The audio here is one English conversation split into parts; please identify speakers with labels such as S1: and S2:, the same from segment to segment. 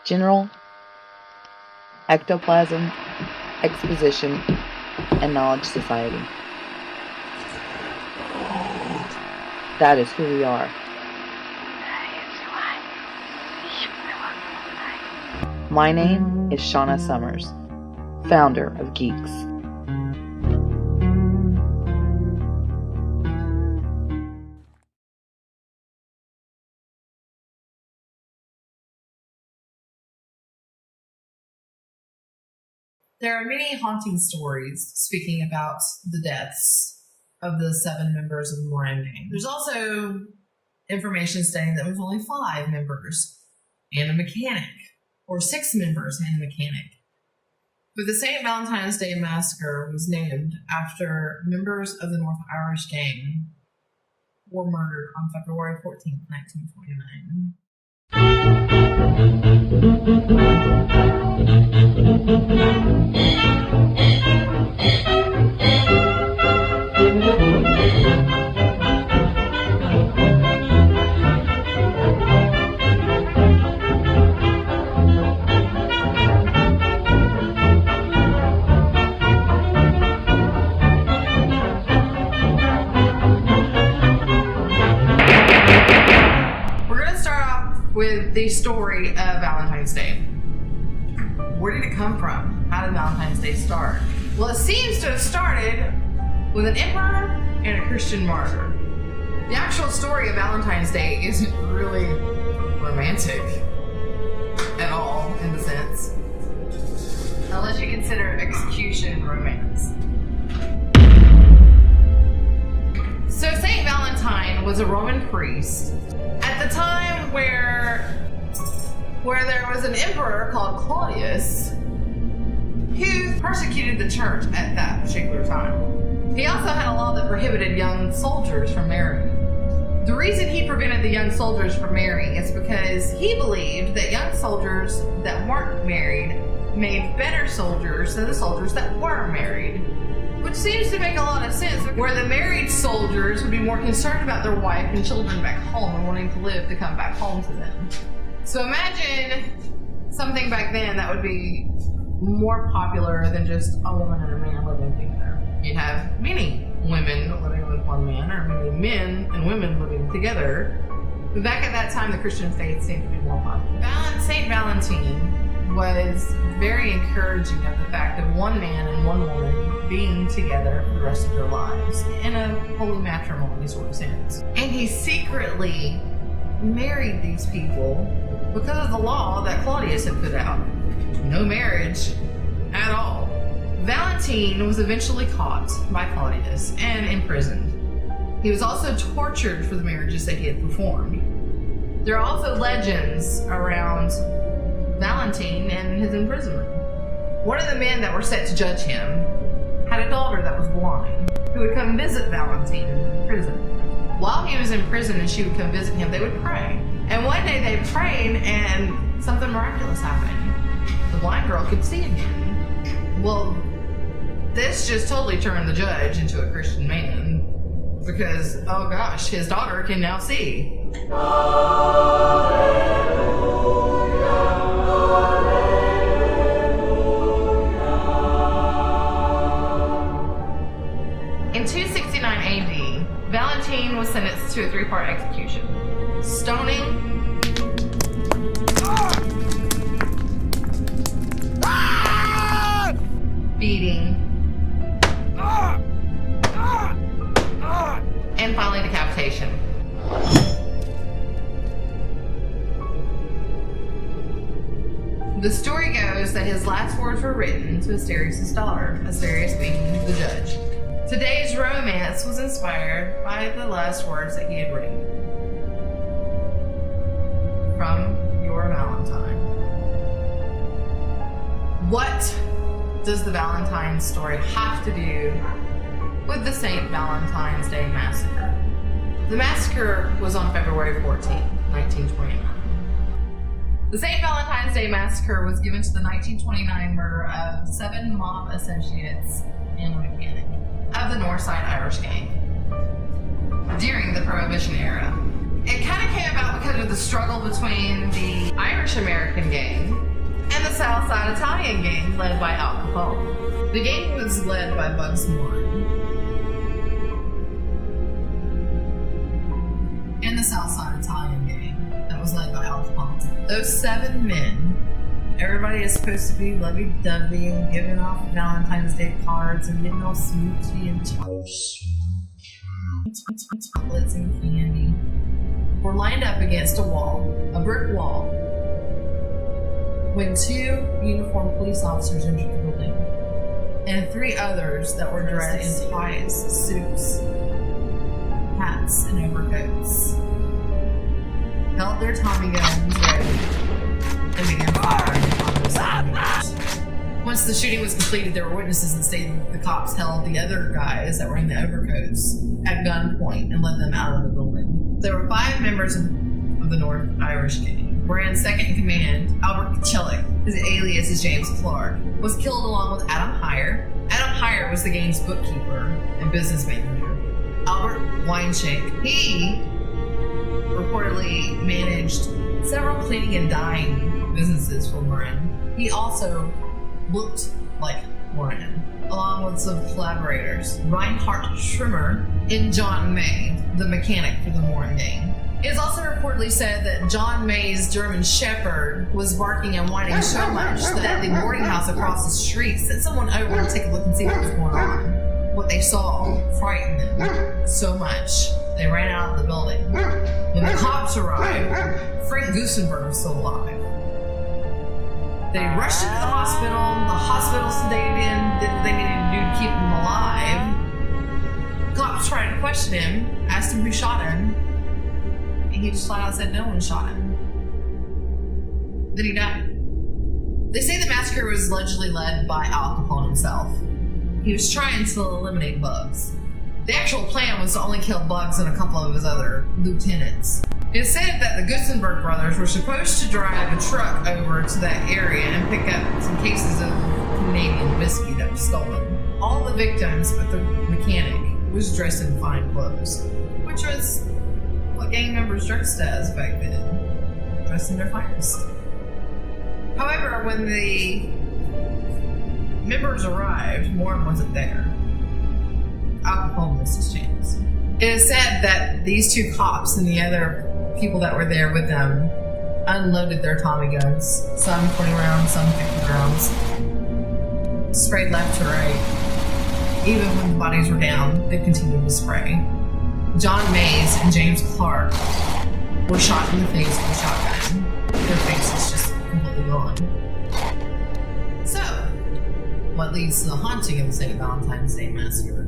S1: General, Ectoplasm, Exposition, and Knowledge Society. That is who we are. My name is Shauna Summers, founder of Geeks.
S2: There are many haunting stories speaking about the deaths of the 7 members of the Moran gang. There's also information stating that there's only 5 members and a mechanic, or 6 members and a mechanic. But the St. Valentine's Day Massacre was named after members of the North Irish gang were murdered on February 14th, 1929. With the story of Valentine's Day. Where did it come from? How did Valentine's Day start? Well, it seems to have started with an emperor and a Christian martyr. The actual story of Valentine's Day isn't really romantic at all, in the sense. Unless you consider execution romance. So Saint Valentine was a Roman priest at the time where there was an emperor called Claudius who persecuted the church at that particular time. He also had a law that prohibited young soldiers from marrying. The reason he prevented the young soldiers from marrying is because he believed that young soldiers that weren't married made better soldiers than the soldiers that were married. Which seems to make a lot of sense, where the married soldiers would be more concerned about their wife and children back home and wanting to live to come back home to them. So imagine something back then that would be more popular than just a woman and a man living together. You'd have many women living with one man, or many men and women living together. But back at that time, the Christian faith seemed to be more popular. Saint Valentine was very encouraging of the fact of one man and one woman being together for the rest of their lives in a holy matrimony sort of sense. And he secretly married these people because of the law that Claudius had put out. No marriage at all. Valentine was eventually caught by Claudius and imprisoned. He was also tortured for the marriages that he had performed. There are also legends around Valentine and his imprisonment. One of the men that were set to judge him had a daughter that was blind who would come visit Valentine in prison. While he was in prison and she would come visit him, they would pray. And one day they prayed and something miraculous happened. The blind girl could see again. Well, this just totally turned the judge into a Christian man because, oh gosh, his daughter can now see. In 269 AD, Valentine was sentenced to a 3-part execution. Stoning, beating, and finally decapitation. The story goes that his last words were written to Asterius' daughter, Asterius being the judge. Today's romance was inspired by the last words that he had written. From your Valentine. What does the Valentine story have to do with the St. Valentine's Day Massacre? The massacre was on February 14th, 1929. The St. Valentine's Day Massacre was given to the 1929 murder of 7 mob associates and a mechanic of the Northside Irish gang during the Prohibition era. It kind of came about because of the struggle between the Irish-American gang and the Southside Italian gang led by Al Capone. The gang was led by Bugs Moore and the Southside Italian gang that was led by Al Capone. Those 7 men, everybody is supposed to be lovey-dovey and giving off Valentine's Day cards and getting all smoochy and chocolates and candy. Were lined up against a wall, a brick wall, when 2 uniformed police officers entered the building, and 3 others that were dressed in ties, suits, hats, and overcoats held their Tommy guns ready and began firing on those enemies. Once the shooting was completed, there were witnesses that stated that the cops held the other guys that were in the overcoats at gunpoint and led them out of the building. There were 5 members of the North Irish gang. Brand's second in command, Albert Kachillik, his alias is James Clark, was killed along with Adam Heyer. Adam Heyer was the gang's bookkeeper and business manager. Albert Weinschenk, he reportedly managed several cleaning and dyeing businesses for Moran. He also looked like Moran, along with some collaborators, Reinhard Schrimmer and John May, the mechanic for the Moran gang. It is also reportedly said that John May's German Shepherd was barking and whining so much that the boarding house across the street sent someone over to take a look and see what was going on. What they saw frightened them so much, they ran out of the building. When the cops arrived, Frank Gusenberg was still alive. They rushed him to the hospital. The hospital sedated him, did what they needed to do to keep him alive. Cops tried to question him, asked him who shot him, and he just flat out said no one shot him. Then he died. They say the massacre was allegedly led by Al Capone himself. He was trying to eliminate Bugs. The actual plan was to only kill Bugs and a couple of his other lieutenants. It said that the Gusenberg brothers were supposed to drive a truck over to that area and pick up some cases of Canadian whiskey that was stolen. All the victims, but the mechanic, was dressed in fine clothes, which was what gang members dressed as back then, dressed in their finest. However, when the members arrived, Moran wasn't there. Al Capone missed his chance. It is said that these 2 cops and the other people that were there with them unloaded their Tommy guns, some 20 rounds, some 50 rounds, sprayed left to right. Even when the bodies were down, they continued to spray. John Mays and James Clark were shot in the face with a shotgun. Their faces just completely gone. So, what leads to the haunting of the St. Valentine's Day Massacre?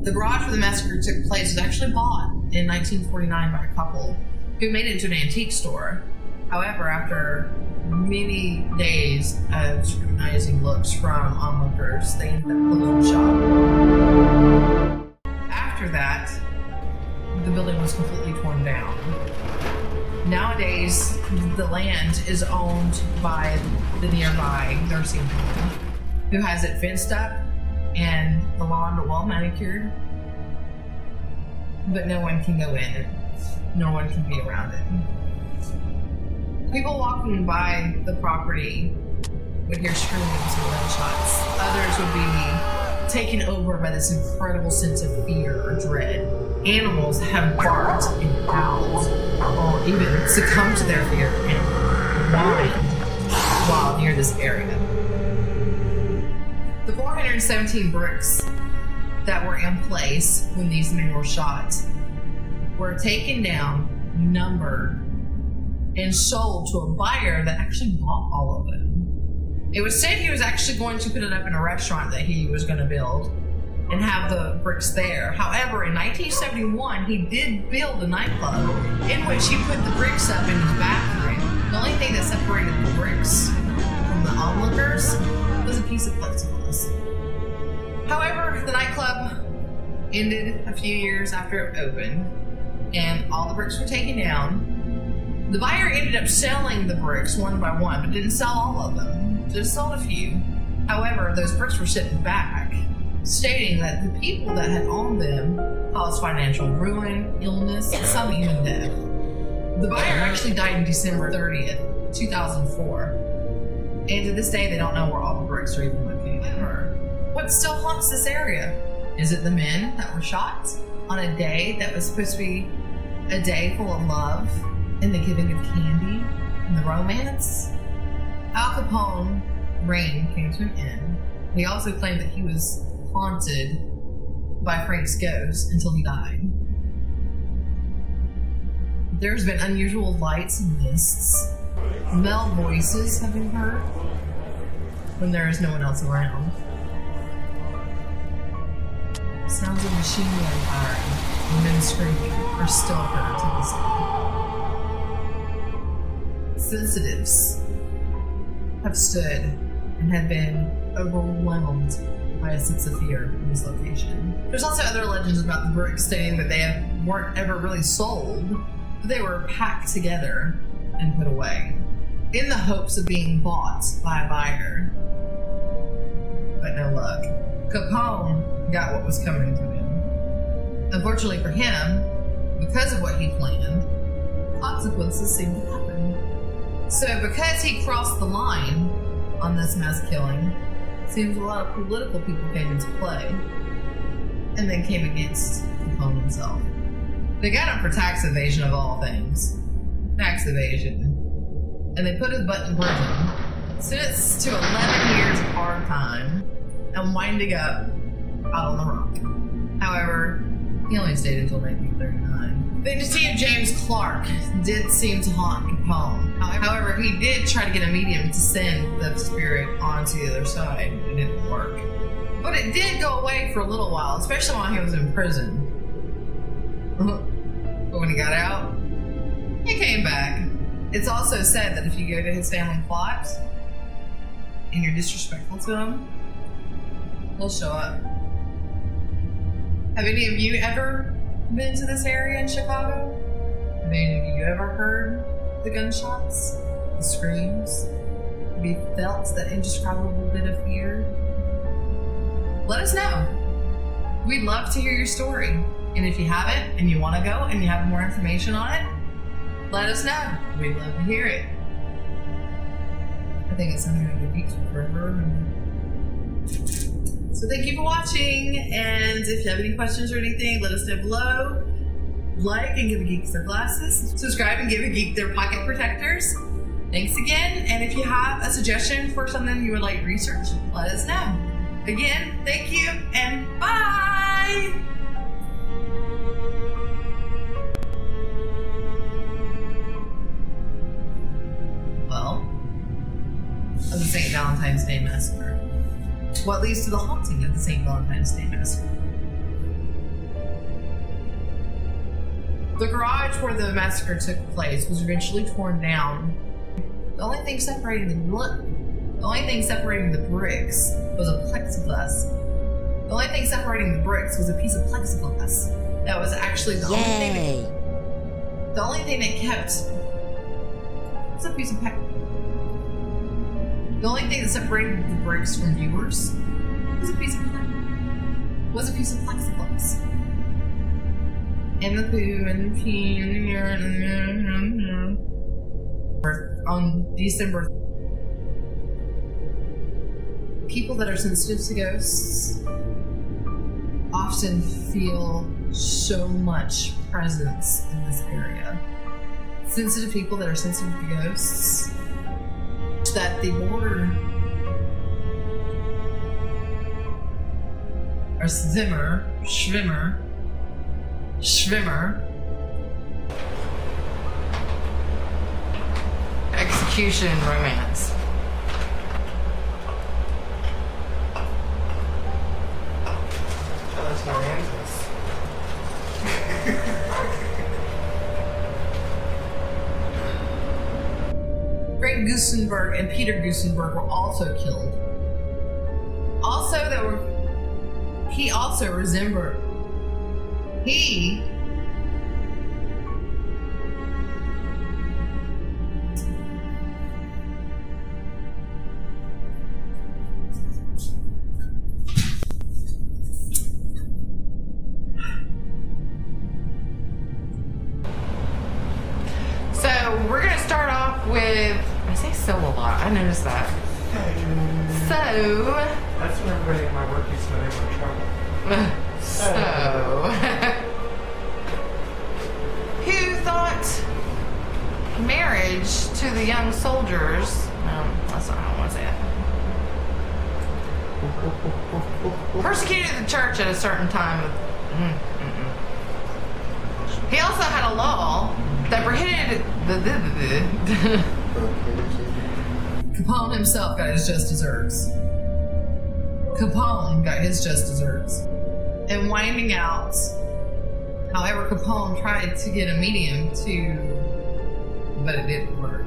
S2: The garage where the massacre took place was actually bought in 1949 by a couple who made it into an antique store. However, after many days of scrutinizing looks from onlookers, they ended up closing shop. After that, the building was completely torn down. Nowadays, the land is owned by the nearby nursing home, who has it fenced up and the lawn well manicured, but no one can go in it. No one can be around it. People walking by the property would hear screams and gunshots. Others would be taken over by this incredible sense of fear or dread. Animals have barked and howled, or even succumbed to their fear and whined while near this area. The 417 bricks that were in place when these men were shot were taken down, numbered, and sold to a buyer that actually bought all of them. It was said he was actually going to put it up in a restaurant that he was going to build and have the bricks there. However, in 1971, he did build a nightclub in which he put the bricks up in his bathroom. The only thing that separated the bricks from the onlookers was a piece of plexiglass. However, the nightclub ended a few years after it opened, and all the bricks were taken down. The buyer ended up selling the bricks one by one, but didn't sell all of them, just sold a few. However, those bricks were sent back, stating that the people that had owned them caused financial ruin, illness, and some even death. The buyer actually died on December 30th, 2004. And to this day, they don't know where all the bricks are even located. What still haunts this area? Is it the men that were shot on a day that was supposed to be a day full of love and the giving of candy and the romance? Al Capone's reign came to an end. He also claimed that he was haunted by Frank's ghost until he died. There's been unusual lights and mists. Male voices have been heard when there is no one else around. Sounds of machinery firing and men screaming are still heard to this day. Sensitives have stood and have been overwhelmed by a sense of fear in this location. There's also other legends about the bricks stating that they weren't ever really sold, but they were packed together and put away in the hopes of being bought by a buyer. But no luck. Capone got what was coming to him. Unfortunately for him, because of what he planned, consequences seemed to happen. So because he crossed the line on this mass killing, seems a lot of political people came into play and then came against Capone himself. They got him for tax evasion of all things. Tax evasion. And they put his butt in prison, sentenced to 11 years of hard time, and winding up out on the rock. However, he only stayed until 1939. The identity of James Clark did seem to haunt Capone. However, he did try to get a medium to send the spirit onto the other side. It didn't work. But it did go away for a little while, especially while he was in prison. But when he got out, he came back. It's also said that if you go to his family plot and you're disrespectful to him, he'll show up. Have any of you ever been to this area in Chicago? Have any of you ever heard the gunshots, the screams? Have you felt that indescribable bit of fear? Let us know. We'd love to hear your story. And if you haven't and you want to go and you have more information on it, let us know. We'd love to hear it. I think it's something that the geeks will forever remember. So thank you for watching, and if you have any questions or anything, let us know below. Like and give the geeks their glasses. Subscribe and give a geek their pocket protectors. Thanks again, and if you have a suggestion for something you would like research, let us know. Again, thank you, and bye! Well, of the St. Valentine's Day Massacre. What leads to the haunting of the St. Valentine's Day Massacre? The garage where the massacre took place was eventually torn down. The only thing separating the bricks was a plexiglass. The only thing separating the bricks was a piece of plexiglass. That was actually the only thing. The only thing that kept. What's a piece of The only thing that separated the bricks from viewers was a piece of plexiglass. And the poo and the pee and the urine and the on December. People that are sensitive to ghosts often feel so much presence in this area. Sensitive people that are sensitive to ghosts, that the border or schwimmer execution romance. Oh, that's my answers. Frank Gusenberg and Peter Gusenberg were also killed. He also resembled. He we're gonna start off with. I say so a lot. I noticed that. So.
S3: That's when everybody in my work used to know they were in trouble.
S2: Who thought marriage to the young soldiers? That's not how I want to say it. Persecuted the church at a certain time. He also had a law that prohibited Capone himself got his just desserts. Capone got his just desserts. And winding out, however, Capone tried to get a medium to, but it didn't work.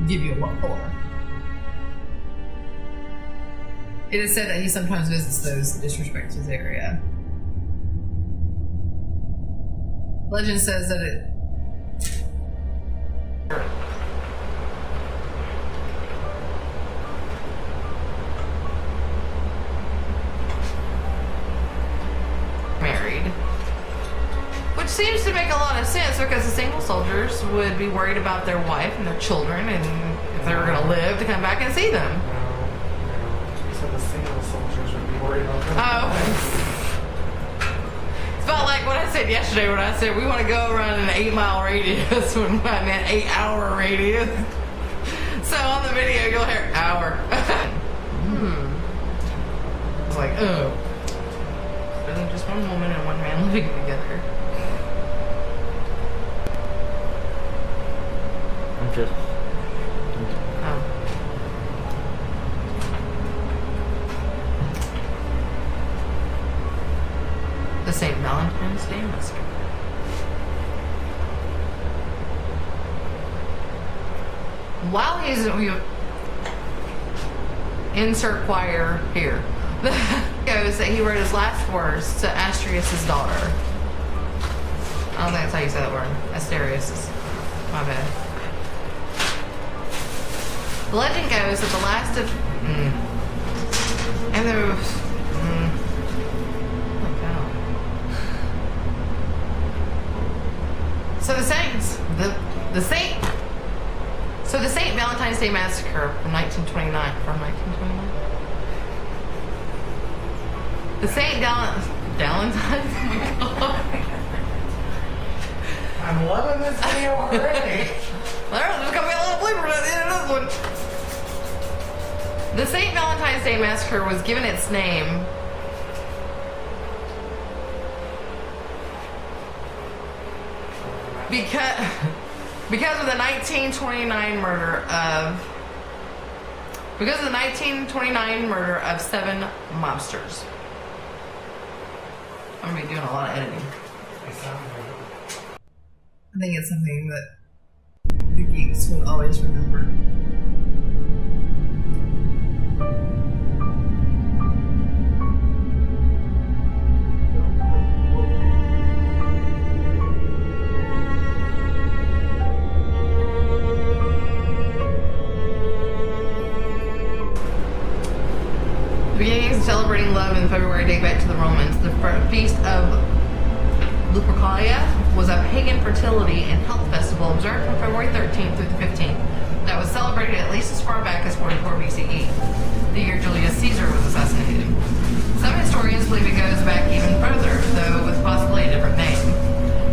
S2: Give you a what for? It is said that he sometimes visits those that disrespect his area. Legend says that it married, which seems to make a lot of sense because the single soldiers would be worried about their wife and their children and if they were going to live to come back and see them.
S3: No. So the single soldiers would be worried about them.
S2: Oh. It's about like what I said yesterday when I said we want to go around an 8-mile radius when I meant 8-hour radius. So on the video you'll hear hour. It's like, oh. Really just one woman and one man living together.
S4: I'm just...
S2: The St. Valentine's Day Massacre. While he's insert choir here, goes that he wrote his last words to Asterius' daughter. I don't think that's how you say that word. Asterius. My bad. The legend goes that the last of and there was So the St. Valentine's Day Massacre from 1929. The St. Valentine's. Oh my God.
S3: I'm loving this video already.
S2: There's gonna be a lot of bloopers at the end of this one. The St. Valentine's Day Massacre was given its name because of the 1929 murder of 7 mobsters. I'm gonna be doing a lot of editing. I think it's something that the geeks will always remember. The beginnings of celebrating love in February date back to the Romans. The feast of Lupercalia was a pagan fertility and health festival observed from February 13th through the 15th that was celebrated at least as far back as 44 BCE, the year Julius Caesar was assassinated. Some historians believe it goes back even further, though with possibly a different name.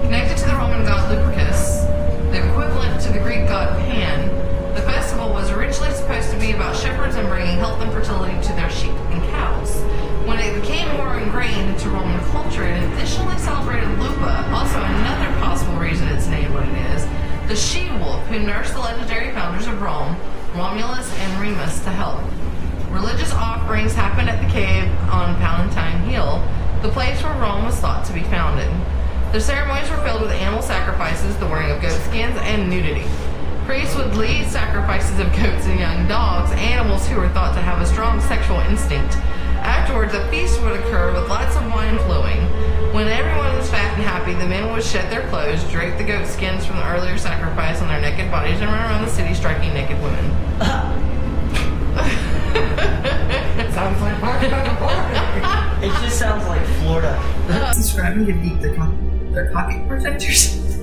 S2: Connected to the Roman god Lupercus, the equivalent to the Greek god Pan, the festival was originally supposed to be about shepherds and bringing health and fertility to their sheep and cows. When it became more ingrained into Roman culture, it additionally celebrated Lupa, also another possible reason it's named what it is, the she-wolf who nursed the legendary founders of Rome, Romulus and Remus, to health. Religious offerings happened at the cave on Valentine Hill, the place where Rome was thought to be founded. The ceremonies were filled with animal sacrifices, the wearing of goat skins, and nudity. Priests would lead sacrifices of goats and young dogs, animals who were thought to have a strong sexual instinct. Afterwards, a feast would occur with lots of wine flowing. When everyone was fat and happy, the men would shed their clothes, drape the goat skins from the earlier sacrifice on their naked bodies, and run around the city striking naked women.
S3: Sounds like Mark.
S4: It just sounds like Florida.
S2: Subscribe and give Geek the They're pocket protectors.